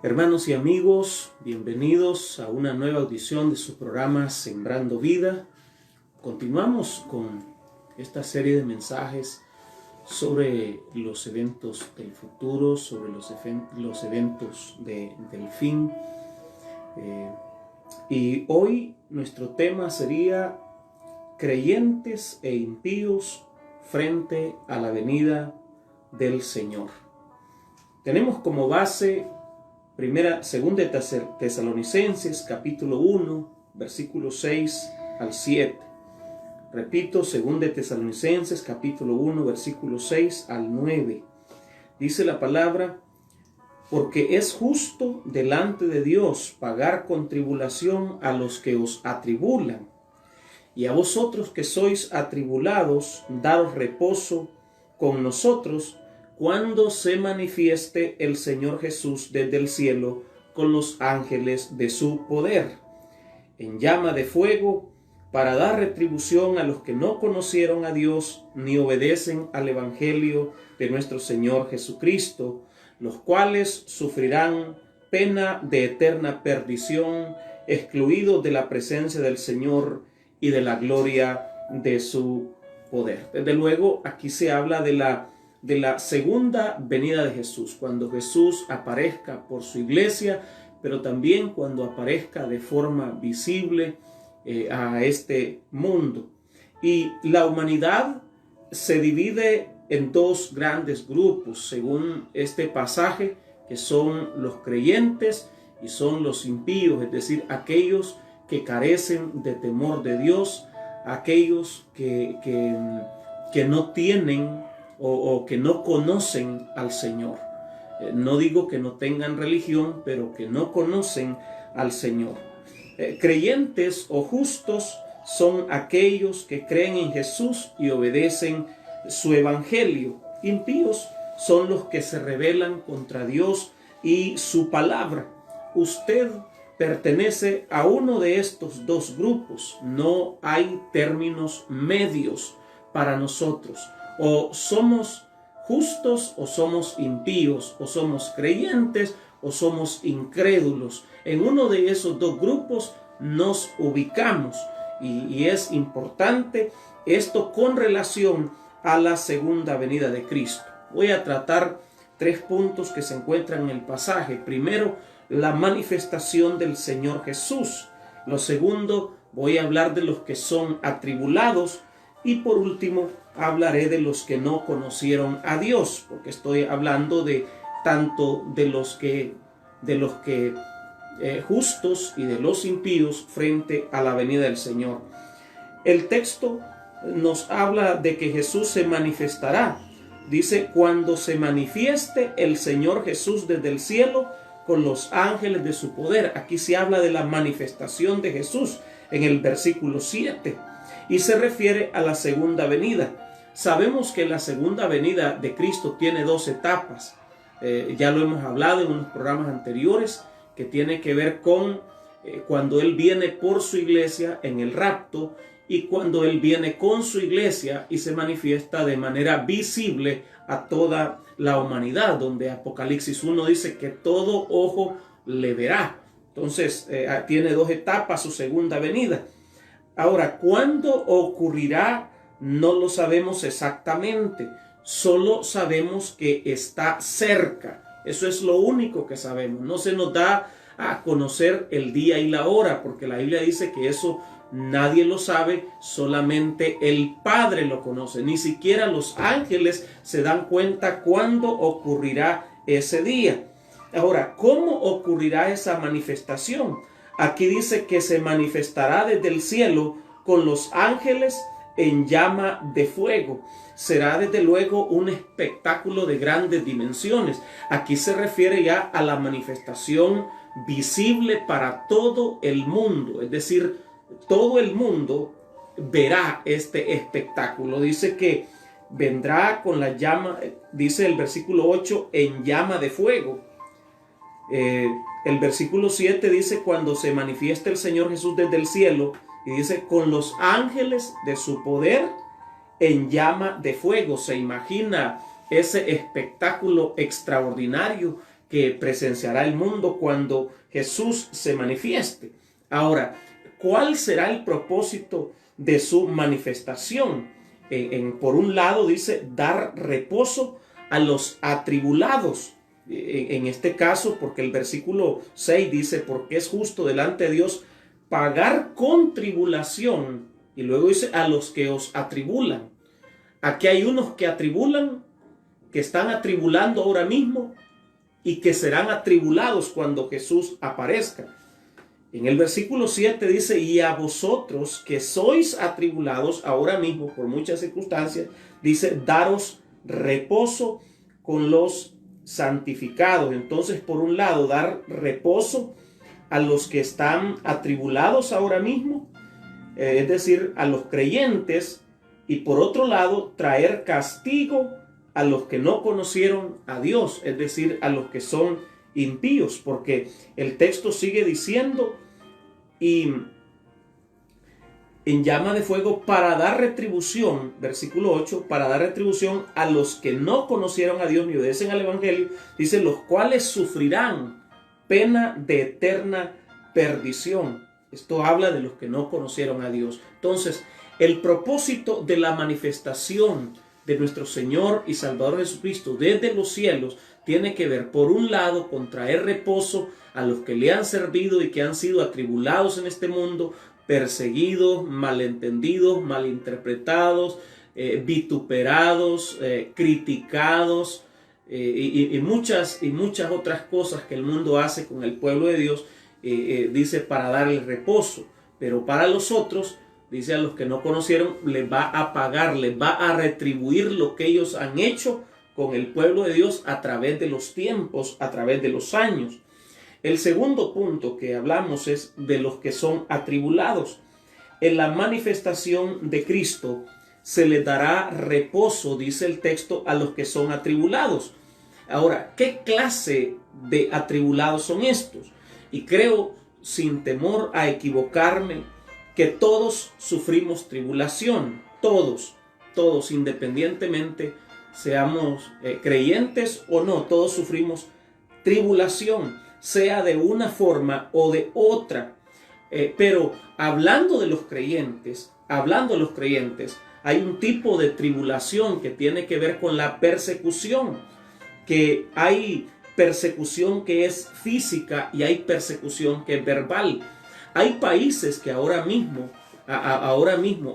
Hermanos y amigos, bienvenidos a una nueva audición de su programa Sembrando Vida. Continuamos con esta serie de mensajes sobre los eventos del futuro, sobre los eventos del fin. Y hoy nuestro tema sería creyentes e impíos frente a la venida del Señor. Tenemos como base segunda Tesalonicenses capítulo 1, versículos 6 al 7. Repito, segunda Tesalonicenses capítulo 1, versículos 6 al 9. Dice la palabra: porque es justo delante de Dios pagar con tribulación a los que os atribulan, y a vosotros que sois atribulados, daros reposo con nosotros, cuando se manifieste el Señor Jesús desde el cielo con los ángeles de su poder, en llama de fuego, para dar retribución a los que no conocieron a Dios ni obedecen al Evangelio de nuestro Señor Jesucristo, los cuales sufrirán pena de eterna perdición, excluidos de la presencia del Señor y de la gloria de su poder. Desde luego, aquí se habla de la segunda venida de Jesús, cuando Jesús aparezca por su iglesia, pero también cuando aparezca de forma visible a este mundo. Y la humanidad se divide en dos grandes grupos, según este pasaje, que son los creyentes y son los impíos, es decir, aquellos que carecen de temor de Dios, aquellos que no tienen o que no conocen al Señor. No digo que no tengan religión, pero que no conocen al Señor. Creyentes o justos son aquellos que creen en Jesús y obedecen su evangelio. Impíos son los que se rebelan contra Dios y su palabra. Usted pertenece a uno de estos dos grupos. No hay términos medios para nosotros. O somos justos o somos impíos, o somos creyentes o somos incrédulos. En uno de esos dos grupos nos ubicamos, y es importante esto con relación a la segunda venida de Cristo. Voy a tratar 3 puntos que se encuentran en el pasaje. Primero, la manifestación del Señor Jesús. Lo segundo, voy a hablar de los que son atribulados. Y por último, hablaré de los que no conocieron a Dios, porque estoy hablando de tanto de los justos y de los impíos frente a la venida del Señor. El texto nos habla de que Jesús se manifestará. Dice, cuando se manifieste el Señor Jesús desde el cielo con los ángeles de su poder. Aquí se habla de la manifestación de Jesús en el versículo 7. Y se refiere a la segunda venida. Sabemos que la segunda venida de Cristo tiene 2 etapas. Ya lo hemos hablado en unos programas anteriores, que tiene que ver con cuando Él viene por su iglesia en el rapto, y cuando Él viene con su iglesia y se manifiesta de manera visible a toda la humanidad, donde Apocalipsis 1 dice que todo ojo le verá. Entonces tiene 2 etapas su segunda venida. Ahora, ¿cuándo ocurrirá? No lo sabemos exactamente. Solo sabemos que está cerca. Eso es lo único que sabemos. No se nos da a conocer el día y la hora, porque la Biblia dice que eso nadie lo sabe, solamente el Padre lo conoce. Ni siquiera los ángeles se dan cuenta cuándo ocurrirá ese día. Ahora, ¿cómo ocurrirá esa manifestación? Aquí dice que se manifestará desde el cielo con los ángeles en llama de fuego. Será desde luego un espectáculo de grandes dimensiones. Aquí se refiere ya a la manifestación visible para todo el mundo, es decir, todo el mundo verá este espectáculo. Dice que vendrá con la llama, dice el versículo 8, en llama de fuego. El versículo 7 dice cuando se manifieste el Señor Jesús desde el cielo, y dice con los ángeles de su poder en llama de fuego. Se imagina ese espectáculo extraordinario que presenciará el mundo cuando Jesús se manifieste. Ahora, ¿cuál será el propósito de su manifestación? Por un lado dice dar reposo a los atribulados. En este caso, porque el versículo 6 dice, porque es justo delante de Dios pagar con tribulación. Y luego dice, a los que os atribulan. Aquí hay unos que atribulan, que están atribulando ahora mismo y que serán atribulados cuando Jesús aparezca. En el versículo 7 dice, y a vosotros que sois atribulados ahora mismo por muchas circunstancias, dice, daros reposo con los santificados. Entonces, por un lado, dar reposo a los que están atribulados ahora mismo, es decir, a los creyentes, y por otro lado, traer castigo a los que no conocieron a Dios, es decir, a los que son impíos, porque el texto sigue diciendo, y en llama de fuego para dar retribución, versículo 8, para dar retribución a los que no conocieron a Dios ni obedecen al Evangelio, dice, los cuales sufrirán pena de eterna perdición. Esto habla de los que no conocieron a Dios. Entonces, el propósito de la manifestación de nuestro Señor y Salvador Jesucristo desde los cielos tiene que ver, por un lado, con traer reposo a los que le han servido y que han sido atribulados en este mundo, perseguidos, malentendidos, malinterpretados, vituperados, criticados y muchas otras cosas que el mundo hace con el pueblo de Dios, dice para darle reposo. Pero para los otros, dice a los que no conocieron, les va a pagar, les va a retribuir lo que ellos han hecho con el pueblo de Dios a través de los tiempos, a través de los años. El segundo punto que hablamos es de los que son atribulados. En la manifestación de Cristo se les dará reposo, dice el texto, a los que son atribulados. Ahora, ¿qué clase de atribulados son estos? Y creo, sin temor a equivocarme, que todos sufrimos tribulación, todos, independientemente seamos creyentes o no, todos sufrimos tribulación, sea de una forma o de otra. Pero hablando de los creyentes, hay un tipo de tribulación que tiene que ver con la persecución, que hay persecución que es física y hay persecución que es verbal. Hay países que ahora mismo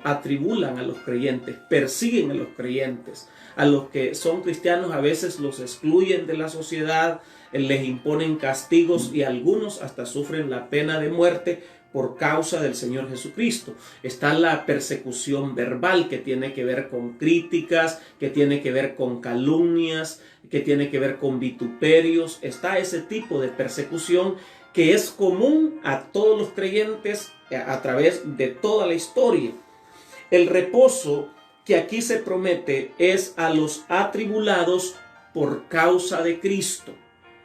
atribulan a los creyentes, persiguen a los creyentes, a los que son cristianos a veces los excluyen de la sociedad, les imponen castigos y algunos hasta sufren la pena de muerte por causa del Señor Jesucristo. Está la persecución verbal, que tiene que ver con críticas, que tiene que ver con calumnias, que tiene que ver con vituperios. Está ese tipo de persecución que es común a todos los creyentes a través de toda la historia. El reposo que aquí se promete es a los atribulados por causa de Cristo.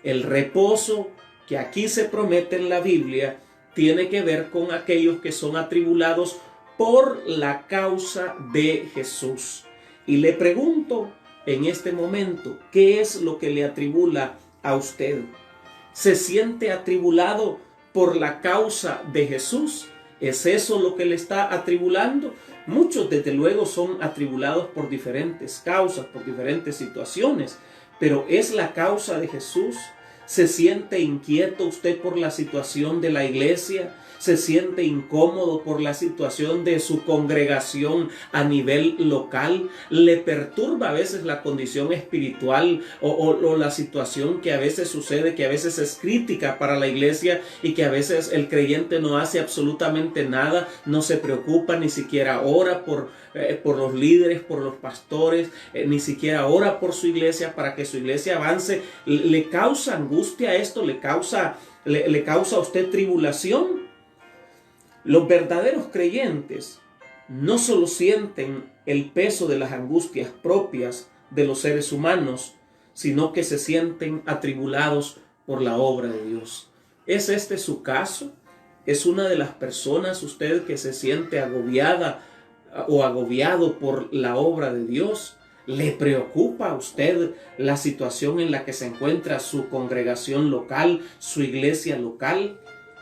El reposo que aquí se promete en la Biblia tiene que ver con aquellos que son atribulados por la causa de Jesús. Y le pregunto en este momento, ¿qué es lo que le atribula a usted? ¿Se siente atribulado por la causa de Jesús? ¿Es eso lo que le está atribulando? Muchos desde luego son atribulados por diferentes causas, por diferentes situaciones, pero ¿es la causa de Jesús? ¿Se siente inquieto usted por la situación de la iglesia? se siente incómodo por la situación de su congregación a nivel local, le perturba a veces la condición espiritual o la situación que a veces sucede, que a veces es crítica para la iglesia y que a veces el creyente no hace absolutamente nada, no se preocupa, ni siquiera ora por los líderes, por los pastores, ni siquiera ora por su iglesia para que su iglesia avance. Le causa angustia esto, le causa a usted tribulación. Los verdaderos creyentes no solo sienten el peso de las angustias propias de los seres humanos, sino que se sienten atribulados por la obra de Dios. ¿Es este su caso? ¿Es una de las personas usted que se siente agobiada o agobiado por la obra de Dios? ¿Le preocupa a usted la situación en la que se encuentra su congregación local, su iglesia local?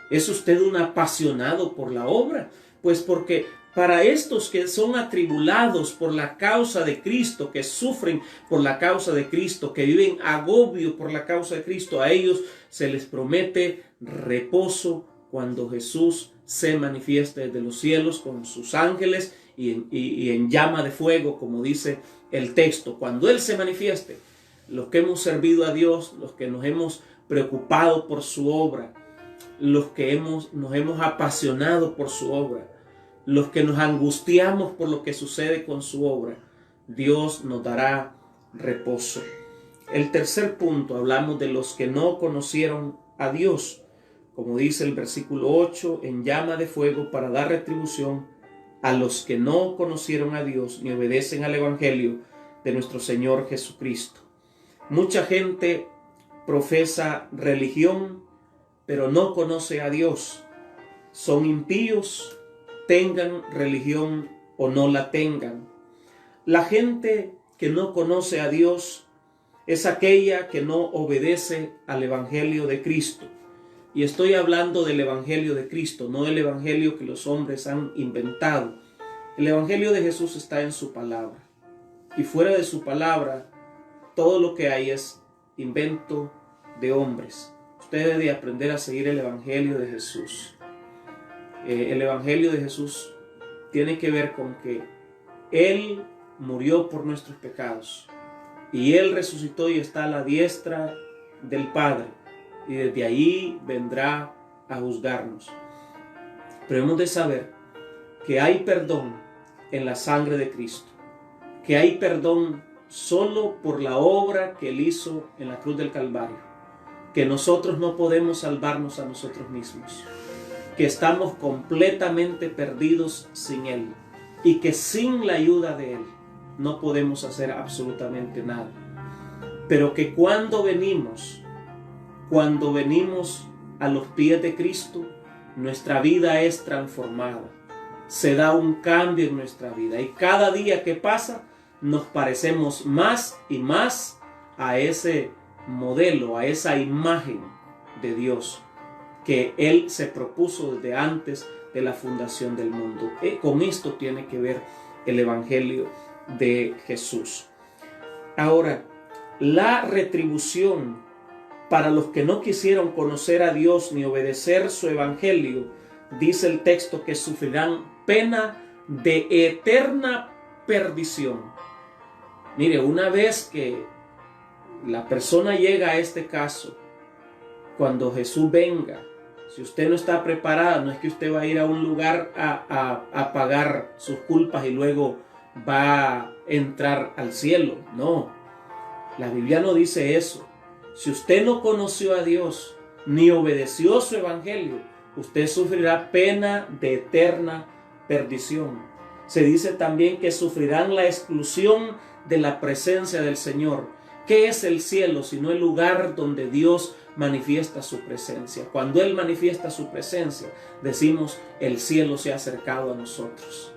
¿Es usted un apasionado por la obra? Pues porque para estos que son atribulados por la causa de Cristo, que sufren por la causa de Cristo, que viven agobio por la causa de Cristo, a ellos se les promete reposo cuando Jesús se manifieste desde los cielos con sus ángeles y en llama de fuego, como dice el texto. Cuando Él se manifieste, los que hemos servido a Dios, los que nos hemos preocupado por su obra, los que nos hemos apasionado por su obra, los que nos angustiamos por lo que sucede con su obra, Dios nos dará reposo. El tercer punto, hablamos de los que no conocieron a Dios, como dice el versículo 8, en llama de fuego para dar retribución a los que no conocieron a Dios ni obedecen al Evangelio de nuestro Señor Jesucristo. Mucha gente profesa religión, pero no conoce a Dios. Son impíos, tengan religión o no la tengan. La gente que no conoce a Dios es aquella que no obedece al Evangelio de Cristo. Y estoy hablando del Evangelio de Cristo, no del Evangelio que los hombres han inventado. El Evangelio de Jesús está en su palabra. Y fuera de su palabra, todo lo que hay es invento de hombres. Usted debe aprender a seguir el Evangelio de Jesús. El Evangelio de Jesús tiene que ver con que Él murió por nuestros pecados. Y Él resucitó y está a la diestra del Padre. Y desde ahí vendrá a juzgarnos. Pero hemos de saber que hay perdón en la sangre de Cristo, que hay perdón solo por la obra que Él hizo en la cruz del Calvario, que nosotros no podemos salvarnos a nosotros mismos, que estamos completamente perdidos sin Él y que sin la ayuda de Él no podemos hacer absolutamente nada. Pero que cuando venimos a los pies de Cristo, nuestra vida es transformada. Se da un cambio en nuestra vida y cada día que pasa nos parecemos más y más a ese modelo, a esa imagen de Dios que Él se propuso desde antes de la fundación del mundo. Con esto tiene que ver el Evangelio de Jesús. Ahora, la retribución para los que no quisieron conocer a Dios ni obedecer su Evangelio, dice el texto que sufrirán pena de eterna perdición. Mire, una vez que la persona llega a este caso, cuando Jesús venga, si usted no está preparada, no es que usted va a ir a un lugar a pagar sus culpas y luego va a entrar al cielo. No, la Biblia no dice eso. Si usted no conoció a Dios ni obedeció su Evangelio, usted sufrirá pena de eterna perdición. Se dice también que sufrirán la exclusión de la presencia del Señor. ¿Qué es el cielo sino el lugar donde Dios manifiesta su presencia? Cuando Él manifiesta su presencia, decimos el cielo se ha acercado a nosotros,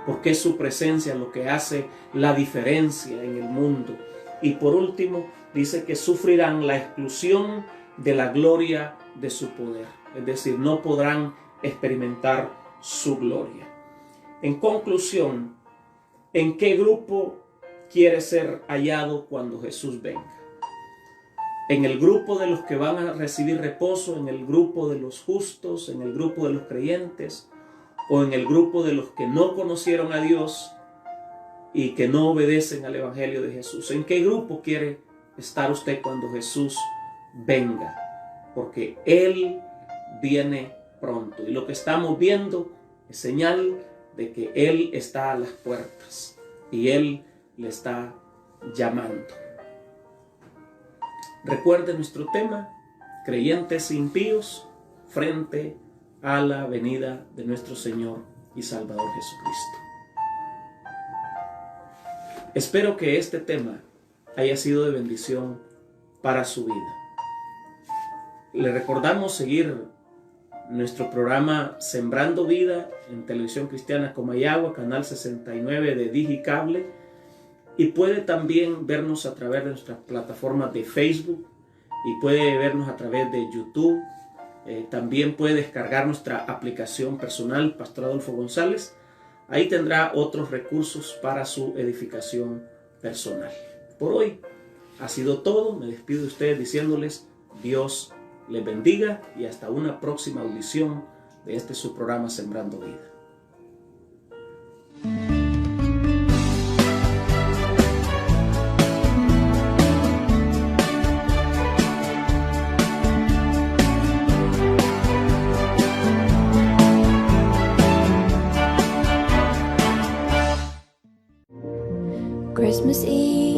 porque es su presencia lo que hace la diferencia en el mundo. Y por último, dice que sufrirán la exclusión de la gloria de su poder, es decir, no podrán experimentar su gloria. En conclusión, ¿en qué grupo quiere ser hallado cuando Jesús venga? en el grupo de los que van a recibir reposo, en el grupo de los justos, en el grupo de los creyentes, o en el grupo de los que no conocieron a Dios y que no obedecen al Evangelio de Jesús. ¿En qué grupo quiere estar usted cuando Jesús venga? Porque Él viene pronto. Y lo que estamos viendo es señal de que Él está a las puertas y Él le está llamando. Recuerde nuestro tema: creyentes e impíos frente a la venida de nuestro Señor y Salvador Jesucristo. Espero que este tema haya sido de bendición para su vida. Le recordamos seguir nuestro programa Sembrando Vida en Televisión Cristiana Comayagua, canal 69 de Digicable, y puede también vernos a través de nuestras plataformas de Facebook y puede vernos a través de YouTube. También puede descargar nuestra aplicación personal, Pastor Adolfo González. Ahí tendrá otros recursos para su edificación personal. Por hoy ha sido todo. Me despido de ustedes diciéndoles Dios les bendiga y hasta una próxima audición de este su programa Sembrando Vida. Christmas Eve